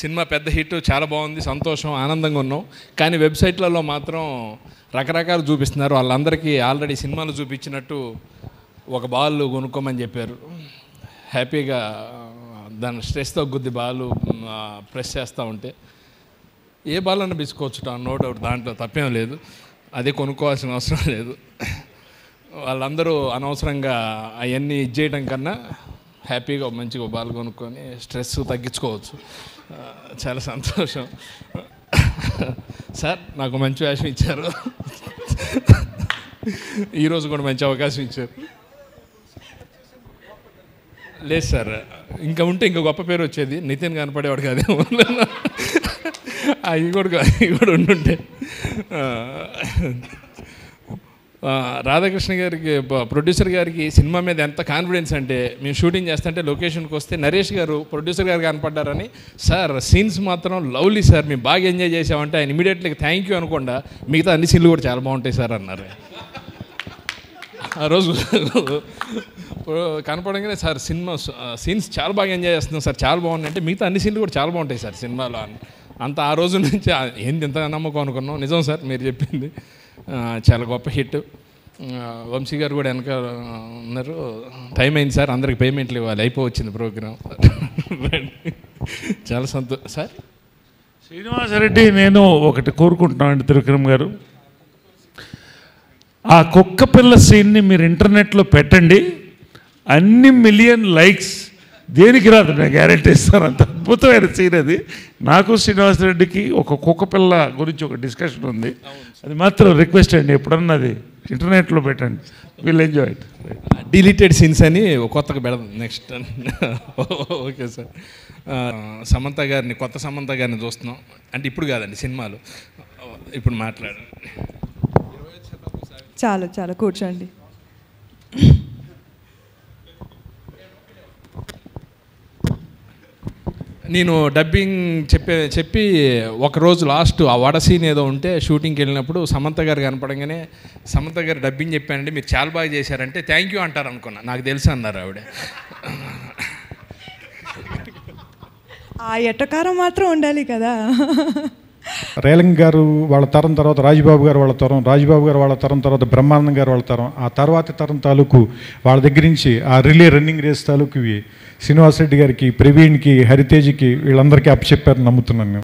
Cinema పెద్ద hit, చాలా బాగుంది, సంతోషం, ఆనందంగా ఉన్నాం. కానీ వెబ్సైట్లలో మాత్రం రకరకాలు చూపిస్తున్నారు. వాళ్ళందరికీ ఆల్రెడీ సినిమాలు చూపించినట్టు ఒక బాల్ కొనుక్కోమని చెప్పారు. హ్యాపీగా దాని స్ట్రెస్ తగ్గుద్ది బాల్ ప్రెస్ చేస్తూ ఉంటే. ఏ బాల్ అన్న బిసుకోవచ్చు, నో డౌట్, దాంట్లో తప్పేం లేదు. అదే కొనుక్కోవాల్సిన అవసరం లేదు. వాళ్ళందరూ అనవసరంగా అవన్నీ చేయడం కన్నా హ్యాపీగా మంచిగా బాల్ కొనుక్కొని స్ట్రెస్ తగ్గించుకోవచ్చు. చాలా సంతోషం. సార్ నాకు మంచి వేషం ఇచ్చారు. ఈరోజు కూడా మంచి అవకాశం ఇచ్చారు. లేదు సార్, ఇంకా ఉంటే ఇంకా గొప్ప పేరు వచ్చేది. నితిన్ కనపడేవాడు కాదేమో. అవి కూడా ఉండుంటే. రాధాకృష్ణ గారికి, ప్రొడ్యూసర్ గారికి సినిమా మీద ఎంత కాన్ఫిడెన్స్ అంటే, మేము షూటింగ్ చేస్తుంటే లొకేషన్కి వస్తే నరేష్ గారు ప్రొడ్యూసర్ గారు కనపడ్డారని, సార్ సీన్స్ మాత్రం లవ్లీ సార్, మేము బాగా ఎంజాయ్ చేసామంటే ఆయన ఇమీడియట్లీ థ్యాంక్ యూ అనుకోండా మిగతా అన్ని సీన్లు కూడా చాలా బాగుంటాయి సార్ అన్నారు. ఆ రోజు కనపడంగానే సార్ సినిమా సీన్స్ చాలా బాగా ఎంజాయ్ చేస్తున్నాం సార్, చాలా బాగుంది అంటే మిగతా అన్ని సీన్లు కూడా చాలా బాగుంటాయి సార్ సినిమాలో అని. అంత ఆ రోజు నుంచి ఏంది ఇంత నమ్మకం అనుకున్నాం. నిజం సార్ మీరు చెప్పింది, చాలా గొప్ప హిట్. వంశీ గారు కూడా వెనక ఉన్నారు. టైం అయింది సార్, అందరికి పేమెంట్లు ఇవ్వాలి, అయిపోవచ్చింది ప్రోగ్రామ్. చాలా సంతోషం సార్. శ్రీనివాసరెడ్డి, నేను ఒకటి కోరుకుంటున్నాను త్రివిక్రమ్ గారు, ఆ కుక్క పిల్ల సీన్ని మీరు ఇంటర్నెట్లో పెట్టండి, అన్ని మిలియన్ లైక్స్. దేనికి రాదు, నేను గ్యారెంటీ ఇస్తాను. అంత అద్భుతమైన సీన్ అది. నాకు శ్రీనివాసరెడ్డికి ఒక కుక్క పిల్ల గురించి ఒక డిస్కషన్ ఉంది, అది మాత్రం రిక్వెస్ట్ అండి, ఎప్పుడన్నా అది ఇంటర్నెట్లో పెట్టండి, will enjoy it. Deleted scenes అని కొత్తగా పెడదాం నెక్స్ట్. Okay sir. సమంత గారిని, కొత్త సమంత గారిని చూస్తున్నాం. అంటే ఇప్పుడు కాదండి, సినిమాలు ఇప్పుడు మాట్లాడారు. చాలా చాలా కూర్చోండి. నేను డబ్బింగ్ చెప్పి ఒకరోజు లాస్ట్ ఆ వడ సీన్ ఏదో ఉంటే షూటింగ్కి వెళ్ళినప్పుడు సమంత గారు కనపడంగానే, సమంత గారు డబ్బింగ్ చెప్పానంటే మీరు చాలా బాగా చేశారంటే థ్యాంక్ యూ అంటారు అనుకున్నా, నాకు తెలుసు అన్నారు ఆవిడ. ఆ ఎట్టకారం మాత్రం ఉండాలి కదా. రేలంగి గారు వాళ్ళ తరం తర్వాత రాజబాబు గారు వాళ్ళ తరం, రాజబాబు గారు వాళ్ళ తరం తర్వాత బ్రహ్మానందం గారు వాళ్ళ తరం, ఆ తర్వాత తరం తాలూకు వాళ్ళ దగ్గర నుంచి ఆ రిలే రన్నింగ్ రేస్ తాలూకు శ్రీనివాసరెడ్డి గారికి, ప్రవీణ్కి, హరితేజ్కి, వీళ్ళందరికీ అప్పచెప్పారని నమ్ముతున్నాను నేను.